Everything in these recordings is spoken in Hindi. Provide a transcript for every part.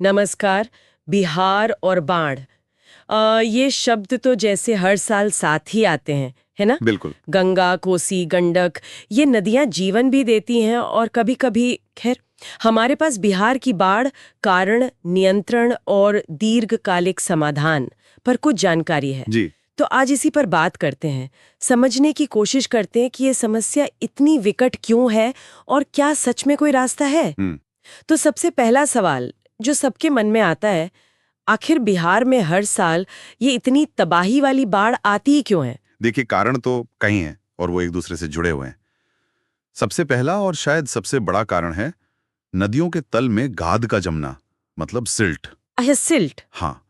नमस्कार। बिहार और बाढ़, ये शब्द तो जैसे हर साल साथ ही आते हैं, है ना? बिल्कुल। गंगा, कोसी, गंडक, ये नदियां जीवन भी देती हैं और कभी-कभी खैर हमारे पास बिहार की बाढ़, कारण, नियंत्रण और दीर्घकालिक समाधान पर कुछ जानकारी है। जी। तो आज इसी पर बात करते हैं, समझने की कोशिश करते हैं कि ये समस्या इतनी विकट क्यों है और क्या सच में कोई रास्ता है। तो सबसे पहला सवाल जो सबके मन में आता है, आखिर बिहार में हर साल ये इतनी तबाही वाली बाढ़ आती ही क्यों है? देखिए, कारण तो कई हैं और वो एक दूसरे से जुड़े हुए हैं। सबसे पहला और शायद सबसे बड़ा कारण है नदियों के तल में गाद का जमना, मतलब सिल्ट। अच्छा, सिल्ट। हाँ,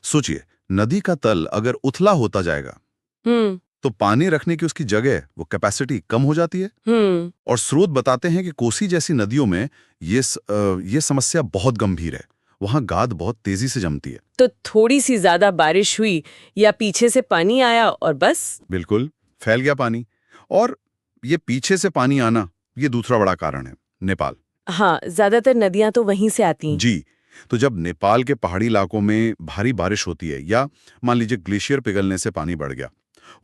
सोचिए, नदी का तल अगर उथला होता जाएगा हम्म। तो पानी रखने की उसकी जगह, वो कैपेसिटी कम हो जाती है। हम्म। और स्रोत बताते हैं कि कोसी जैसी नदियों में ये समस्या बहुत गंभीर है। वहां गाद बहुत तेजी से जमती है। तो थोड़ी सी ज्यादा बारिश हुई या पीछे से पानी आया और बस। बिल्कुल, फैल गया पानी। और ये पीछे से पानी आना, ये दूसरा बड़ा कारण है, नेपाल। हाँ, ज्यादातर नदियां तो वहीं से आती हैं। जी। तो जब नेपाल के पहाड़ी इलाकों में भारी बारिश होती है या मान लीजिए ग्लेशियर पिघलने से पानी बढ़ गया,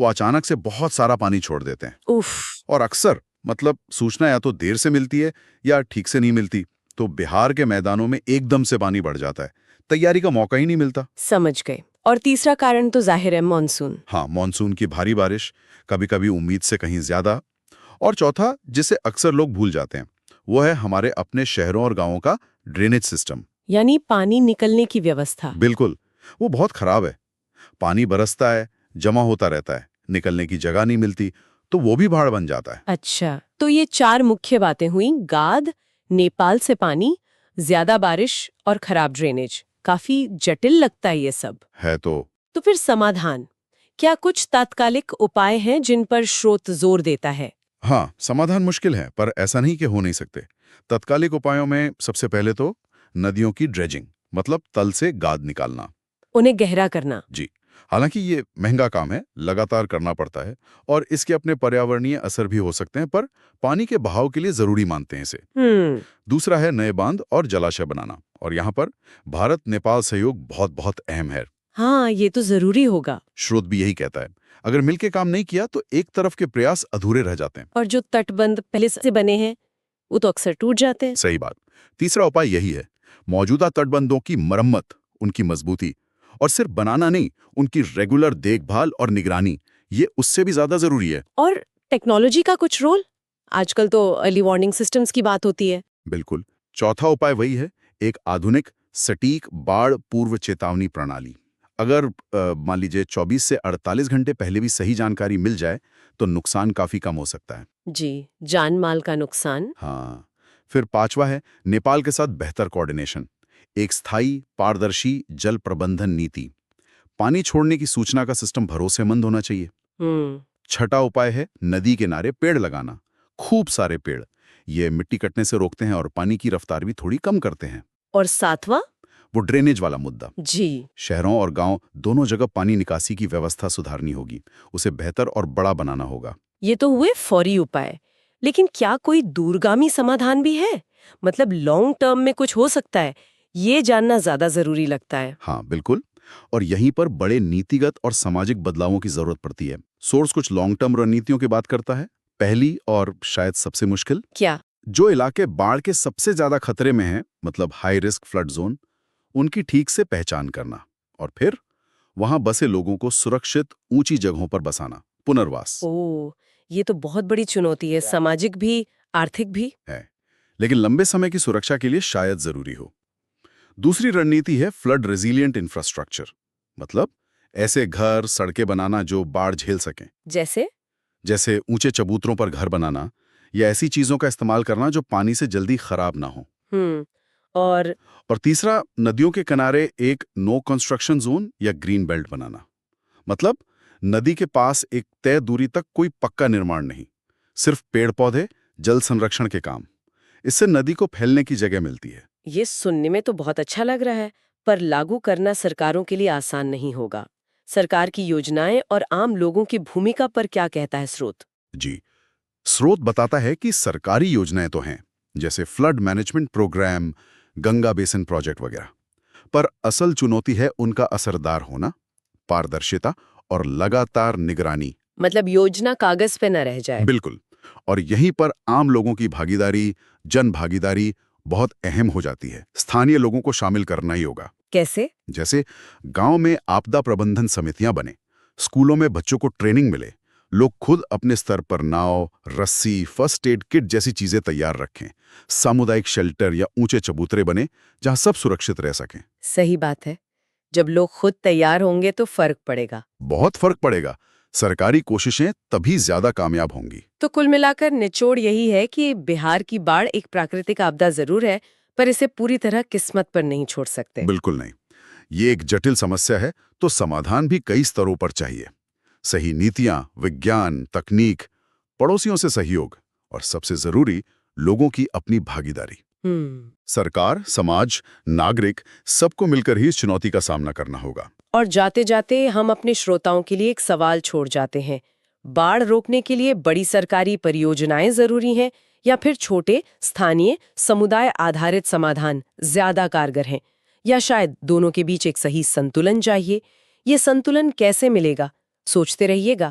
वो अचानक से बहुत सारा पानी छोड़ देते हैं। उफ। और अक्सर मतलब सूचना या तो देर से मिलती है या ठीक से नहीं मिलती, तो बिहार के मैदानों में एकदम से पानी बढ़ जाता है। तैयारी का मौका ही नहीं मिलता। समझ गए। और तीसरा कारण तो जाहिर है मानसून। हाँ, मानसून की भारी बारिश, कभी कभी उम्मीद से कहीं ज्यादा। और चौथा, जिसे अक्सर लोग भूल जाते हैं, वो है हमारे अपने शहरों और गांवों का ड्रेनेज सिस्टम। यानी पानी निकलने की व्यवस्था। बिल्कुल, वो बहुत खराब है। पानी बरसता है, जमा होता रहता है, निकलने की जगह नहीं मिलती, तो वो भी बाढ़ बन जाता है। अच्छा, तो ये चार मुख्य बातें हुई, गाद, नेपाल से पानी, ज्यादा बारिश और खराब ड्रेनेज। काफी जटिल लगता है ये सब। है तो फिर समाधान, क्या कुछ तात्कालिक उपाय हैं जिन पर स्रोत जोर देता है? हाँ, समाधान मुश्किल है, पर ऐसा नहीं कि हो नहीं सकते। तत्कालिक उपायों में सबसे पहले तो नदियों की ड्रेजिंग, मतलब तल से गाद निकालना। उन्हें गहरा करना। जी। हालांकि ये महंगा काम है, लगातार करना पड़ता है और इसके अपने पर्यावरणीय असर भी हो सकते हैं, पर पानी के बहाव के लिए जरूरी मानते हैं इसे। दूसरा है नए बांध और जलाशय बनाना, और यहाँ पर भारत नेपाल सहयोग बहुत बहुत अहम है। हाँ, ये तो जरूरी होगा। स्रोत भी यही कहता है, अगर मिलके काम नहीं किया तो एक तरफ के प्रयास अधूरे रह जाते हैं। और जो तटबंध पहले से बने हैं वो तो अक्सर टूट जाते हैं। सही बात। तीसरा उपाय यही है, मौजूदा तटबंधों की मरम्मत, उनकी मजबूती, और सिर्फ बनाना नहीं, उनकी रेगुलर देखभाल और निगरानी, ये उससे भी ज्यादा जरूरी है। और टेक्नोलॉजी का कुछ रोल? आजकल तो अर्ली वार्निंग सिस्टम्स की बात होती है। बिल्कुल। चौथा उपाय वही है, एक आधुनिक सटीक बाढ़ पूर्व चेतावनी प्रणाली। अगर मान लीजिए 24 से 48 घंटे पहले भी सही जानकारी मिल जाए तो नुकसान काफी कम हो सकता है। जी, जान माल का नुकसान। हाँ। फिर पांचवा है नेपाल के साथ बेहतर कोऑर्डिनेशन, एक स्थायी पारदर्शी जल प्रबंधन नीति। पानी छोड़ने की सूचना का सिस्टम भरोसेमंद होना चाहिए। हम्म। छठा उपाय है नदी किनारे पेड़ लगाना, खूब सारे पेड़। ये मिट्टी कटने से रोकते हैं और पानी की रफ्तार भी थोड़ी कम करते हैं। और सातवां? वो ड्रेनेज वाला मुद्दा। जी। शहरों और गांव दोनों जगह पानी निकासी की व्यवस्था सुधारनी होगी, उसे बेहतर और बड़ा बनाना होगा। ये तो हुए फौरी उपाय, लेकिन क्या कोई दूरगामी समाधान भी है? मतलब लॉन्ग टर्म में कुछ हो सकता है? ये जानना ज्यादा जरूरी लगता है। हाँ, बिल्कुल। और यहीं पर बड़े नीतिगत और सामाजिक बदलावों की जरूरत पड़ती है। सोर्स कुछ लॉन्ग टर्म रणनीतियों की बात करता है। पहली और शायद सबसे मुश्किल, क्या? जो इलाके बाढ़ के सबसे ज्यादा खतरे में हैं, मतलब हाई रिस्क फ्लड जोन, उनकी ठीक से पहचान करना और फिर वहां बसे लोगों को सुरक्षित ऊंची जगहों पर बसाना, पुनर्वास ओ, ये तो बहुत बड़ी चुनौती है, सामाजिक भी, आर्थिक भी। है, लेकिन लंबे समय की सुरक्षा के लिए शायद जरूरी हो। दूसरी रणनीति है फ्लड रेजिलिएंट इंफ्रास्ट्रक्चर, मतलब ऐसे घर सड़कें बनाना जो बाढ़ झेल सकें। जैसे? जैसे ऊंचे चबूतरों पर घर बनाना या ऐसी चीजों का इस्तेमाल करना जो पानी से जल्दी खराब ना हो। हम्म। और? और तीसरा, नदियों के किनारे एक नो कंस्ट्रक्शन जोन या ग्रीन बेल्ट बनाना, मतलब नदी के पास एक तय दूरी तक कोई पक्का निर्माण नहीं, सिर्फ पेड़ पौधे, जल संरक्षण के काम। इससे नदी को फैलने की जगह मिलती है। ये सुनने में तो बहुत अच्छा लग रहा है, पर लागू करना सरकारों के लिए आसान नहीं होगा। सरकार की योजनाएं और आम लोगों की भूमिका पर क्या कहता है स्रोत? जी। स्रोत बताता है कि सरकारी योजनाएं तो हैं, जैसे flood management programme, Ganga basin project वगैरह। पर असल चुनौती है उनका असरदार होना, पारदर्शिता और लगातार निगरानी। मतलब योजना कागज पे न रह जाए। बिल्कुल। और यहीं पर आम लोगों की भागीदारी, जन भागीदारी बहुत अहम हो जाती है। स्थानीय लोगों को शामिल करना ही होगा। कैसे? जैसे गांव में आपदा प्रबंधन समितियां बने, स्कूलों में बच्चों को ट्रेनिंग मिले, लोग खुद अपने स्तर पर नाव, रस्सी, फर्स्ट एड किट जैसी चीजें तैयार रखें, सामुदायिक शेल्टर या ऊंचे चबूतरे बने जहां सब सुरक्षित रह सकें। सही बात है। जब लोग खुद तैयार होंगे तो फर्क पड़ेगा। बहुत फर्क पड़ेगा। सरकारी कोशिशें तभी ज्यादा कामयाब होंगी। तो कुल मिलाकर निचोड़ यही है कि बिहार की बाढ़ एक प्राकृतिक आपदा जरूर है, पर इसे पूरी तरह किस्मत पर नहीं छोड़ सकते। बिल्कुल नहीं। ये एक जटिल समस्या है, तो समाधान भी कई स्तरों पर चाहिए। सही नीतियां, विज्ञान, तकनीक, पड़ोसियों से सहयोग और सबसे जरूरी लोगों की अपनी भागीदारी। सरकार, समाज, नागरिक सबको मिलकर ही इस चुनौती का सामना करना होगा। और जाते जाते हम अपने श्रोताओं के लिए एक सवाल छोड़ जाते हैं। बाढ़ रोकने के लिए बड़ी सरकारी परियोजनाएं जरूरी हैं या फिर छोटे, स्थानीय, समुदाय आधारित समाधान ज्यादा कारगर हैं? या शायद दोनों के बीच एक सही संतुलन चाहिए? ये संतुलन कैसे मिलेगा? सोचते रहिएगा।